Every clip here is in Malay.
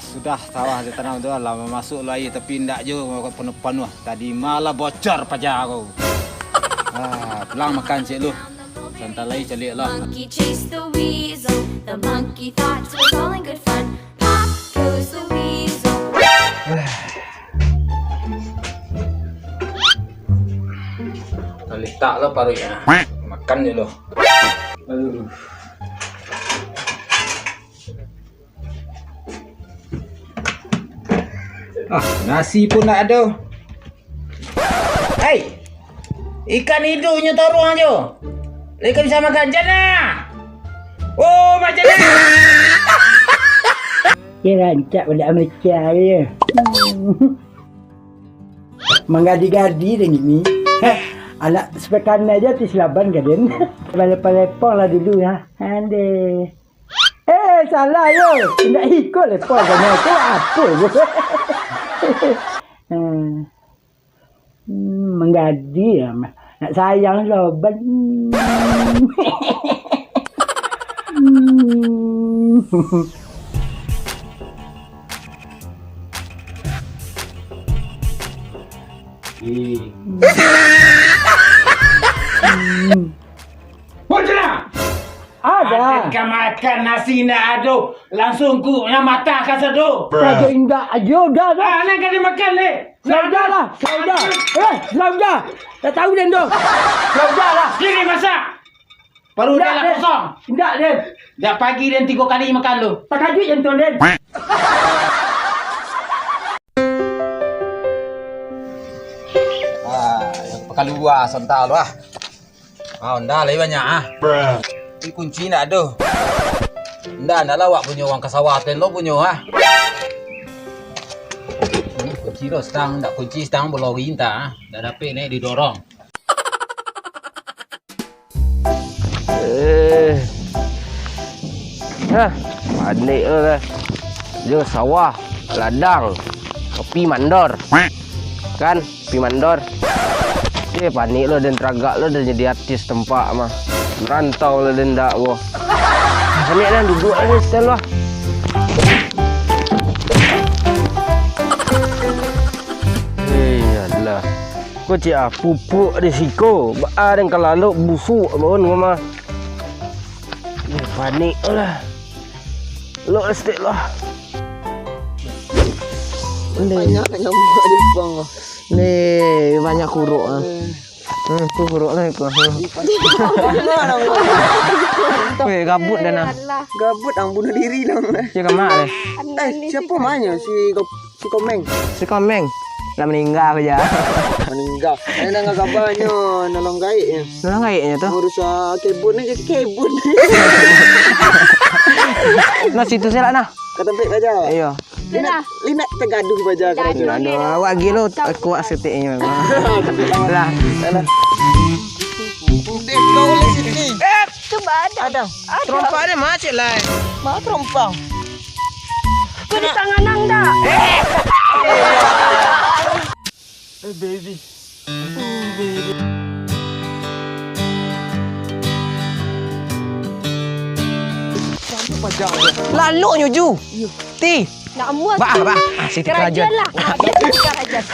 sudah sawah di tanam tu lama masuk lu air tapi ndak je penuh-penuh. Tadi malah bocor pajar aku. Pulang makan cik lu. Santai lagi calik lah. Monkey chased the weasel. The monkey thought it was all in good fun. Pop goes the weasel. Letak lah paruhnya. Makan je lu. Aduh. Nasi pun nak ada. Hei, ikan hidungnya taruh aja. Mereka bisa makan jana. Oh, macam ni. Dia rancak balik Malaysia dia. Menggadi-gadi dengan gini. Anak sepekan aja ti selaban kaden. Lepas-lepang lah dulu ha. Ande. Salah yo. Tidak ikut lepang kan aku apa je. Menggadi ya. Nak sayang loban. Bocah! Ada. Akan makan nasi nak ada. Langsung ku yang mata akan seduh. Raja indah aja dah dah. Nak kena makan le. Sudah lah. Sudah. Dah tahu dan dah. Sudah lah. Kini masak. Baru dah lah kosong. Tidak Den. Dah pagi dan 3 kali makan lu. Tak kajut yang tu Den. Yang pakai luar santai lu ah. Ndak lagi banyak ah. Ini kunci nak ada. Ndak awak punya orang kesawatan lo punya ah. Kunci lo setang, ndak kunci setang berlori entah ah. Dah dapat ni didorong. Panik lah. Dia sawah, ladang, kopi mandor. Kan, kopi mandor. Dia panik lo dan teragak lo dan jadi artis tempat mah. Merantau lo dan dak gua. Panik lah duduk aja setel lah. Alah. Kau cik pupuk risiko. Ba dan kalau lo busuk pun gua mah. Panik lah. Lo estate lah. Banyak nyamuk di bang. Ni banyak kuruk ah. Tu kuruk lah ikut. Weh gabut dah nah. Gabut ang bunuh diri lang. Cik mak leh. Siapa mahnya si Komeng? Si Komeng dah meninggal aja. Meninggal. Ada nggak kabarnya nolong gaib. Nolong gaibnya tu. Urus kebun ni jadi kebun. Nah situ saya lah nah. Kata baik baca. Iya. Lina tergaduh baca kerja. Aduh, awak gilo aku setiknya memang. Lah. Kau oleh sini. Coba ada. Trompak dia macet lah. Mana terompang? Kau di tangan nang dah. Baby. Lalu nyuju. Ti. Nak muat. Bah. Siti kerajaan. Kerajaan lah. Dia kerajaan.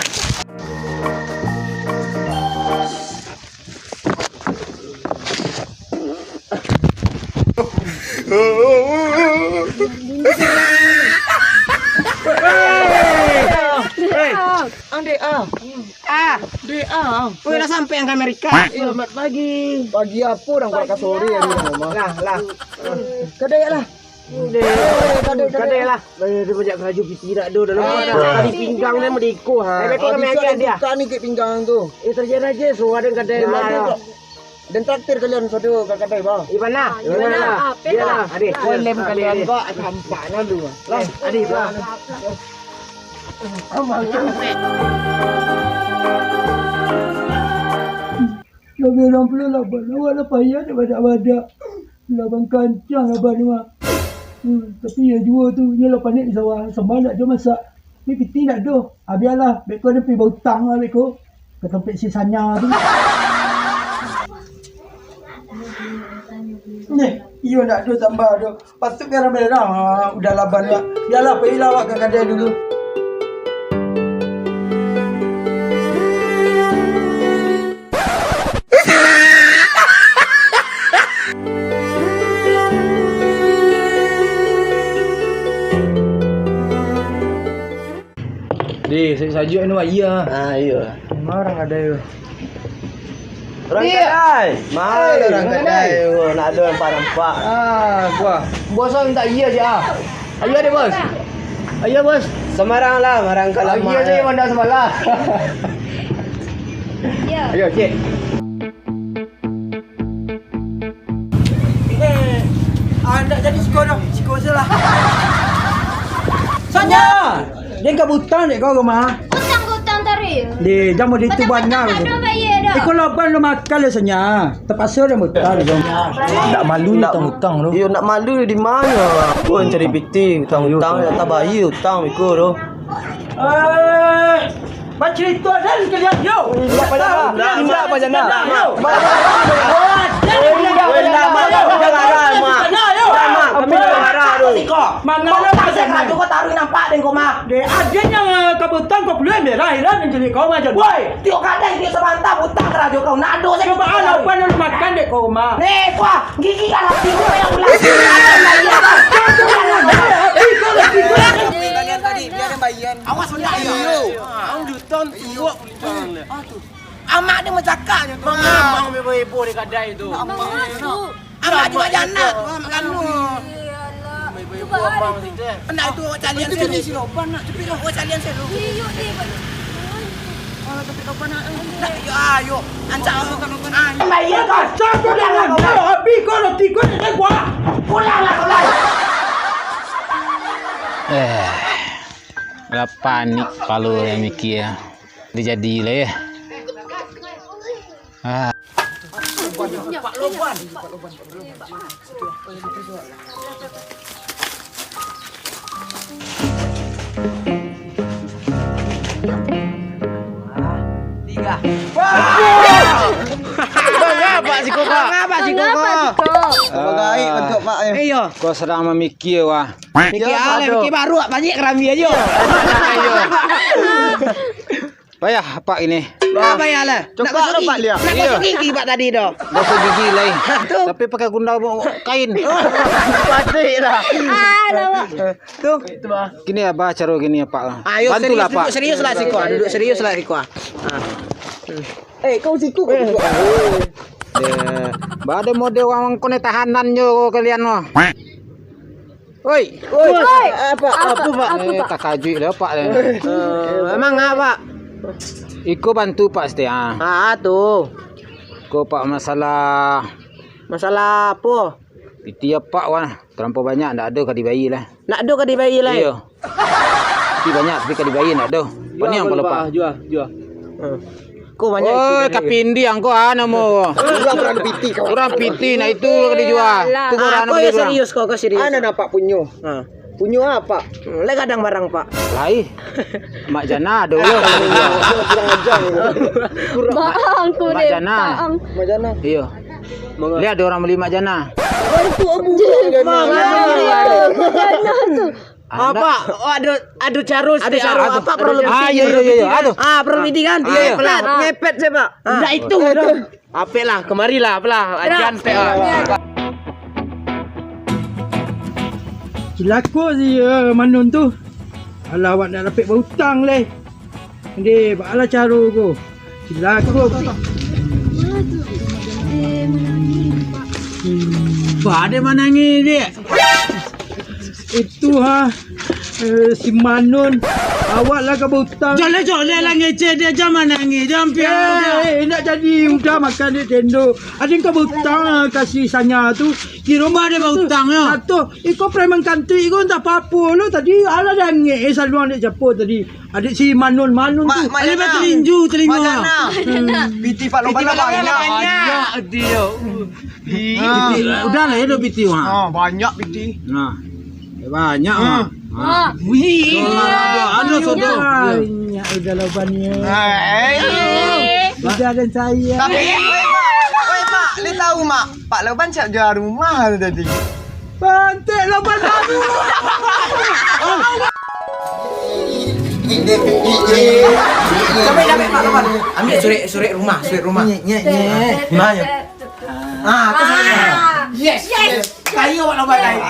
Dah sampai yang ke Amerika. Selamat pagi. Pagi apa orang kau sore hari ni? Lah. Kedai lah. Kadai lah. Dia banyak keraju piti tak ada dalam mana. Tadi pinggang dia merdeka ha. Kau kami ajar dia. Buka ni ke pinggang tu. Terjadi aja so ada kadai lah. Dan traktir kalian satu kat kedai bang. Di mana? Dia lah. Adik. Kau lem kalian kau tampaknya dulu. Lah, Adik lah. Lebih 60 laban. Awak lah payah nak badak-badak. Laban kancang laban ni mah. Tapi yang jual tu, dia lah panik di sawah. Sembah nak jual masak. Ni piti nak do. Biarlah. Beko ada pergi berhutang lah beko. Ke tempat si Sanya tu. Ni, Iyo nak ada tambah ada. Patut biar merah. Udah laban lah. Biarlah pergi lawak ke kedai dulu. Deh, saya saja ni iya. iya. Orang ada yo. Orang kedai. Mahal orang kedai. Nak ada nampak-nampak. Gua. Bos minta iya je ah. Ayo deh bos. Ayo bos. Semarang lah, marang kalau Iya je mana semalah. Ayo, cik. Nak jadi siko dah. Siko salah. Sonya! Dia kau butang dek kau rumah. Hutang-hutang tari. Dia jangan dia tu banyak. Dah bayar dah. Kau laban lu makan le Sonya. Terpaksa dia butang dia. Tak malu ni hutang tu. Yo nak malu di mana? Pun cari piti, hutang-hutang tak bayar hutang ikut tu. Baca cerita dah kalian yo. Nak apa jana? Mana pasal kau kau taruh nampak dengan kau mah. Dia ada yang kebutuhan kau belum berakhirlah jadi kau macam. Woi, tiok kadang dia sebantah hutang kerja kau nak ada saya. Coba apa nak makan dek kau mah. Nih, kuah gigi kan hati kau yang ulang. Kalian tadi biar yang bayan. Awas sudah yo. Ang duton tuak kulitan le. Amak dia mencakap je. Bang heboh di kedai tu. Amak juga jana makan lu. Heboh abang situ. Nak tu calian saya. Itu sini lopan nak cepat oh calian saya lu. Oh tapi lopan nak. Yo ayo. Ancak lopan. Bayar kau. Satu dah kau. Habis kau roti kau nak gua. Pulanglah kau lah. Lah panik kalau yang mikir dia jadi lah ya. Ngapa si Koko? Sebagai bentuk mak ni. Iyo. Kau sedang memikir wah. Mikir ala mikir baru banyak kerambi aja. Payah pak ini. Apa ya lah? Nak gosok Pak Lia. Nak gosok gigi pak tadi dah. Gosok gigi lain. Tapi pakai gunda kain. Patik lah. Tu. Gini ya bah cara gini ya pak. Ayo bantulah pak. serius lah Siko. Duduk serius lah Siko. Kau siku. Bah ada model orang kone tahanan jo kalian mah. Oi. Apa pak? Tak kaju lah pak. Memang apa? Iko bantu pak setia. Tu. Ko pak masalah Masalah apa? piti ya pak wah. Terlampau banyak ndak ada kadi bayi lah. Nak ada ke di bayi lah? Iya. Piti banyak tapi kadi bayi ndak ada. Pani yang kalau pak. Jual. Kau banyak Oh, kapindi angko mo. Kurang piti kau. Kurang piti nah itu kadi jual. Tu kurang Kau ya serius kau serius. Ana nampak punyo. Punyo apa? Le kadang barang pak. Lai. Mak Jana ada lo. Kurang ajar ni. Bang, ku Mak deh. Jana. Majana. Iya. Lihat ada orang beli Mak Jana. Apa? Oh, ada carus. Ada carus. Apa perlu Iya. Aduh. perlu piti kan? Iya. Ngepet saya pak. Enggak itu. Apek lah, kemarilah apalah. Ajan pek ah. Celaka si Manun tu. Alah awak nak dapat berhutang leh. Dia baklah cara ko. Celaka. Pak dia menangis dia. Itu si Manun awaklah ke berhutang. Joleh lah ngeceh dia jangan nangis. Jangan piang. Nak jadi udah makan dia tendo. Ada kau berhutang kasih Sanya tu. Di rumah dia berhutang ya. Satu, kau preman kantri kau tak apa-apa lu tadi. Ala dah ngek saluang dia capo tadi. Adik si Manun tu. Ada telinju. Piti pak loban banyak. Dia. Udah lah ya piti wah. Banyak piti. Nah. Banyak ah. Wih. Ada sodo. Banyak udah lawannya. Udah dan saya. Tapi, oi mak. Mak, lu tahu mak, Pak Loban siap jual rumah tu tadi. Pantik Loban baru. Sampai Pak Loban. Ambil surat rumah. Yes. Kayu awak Loban lain.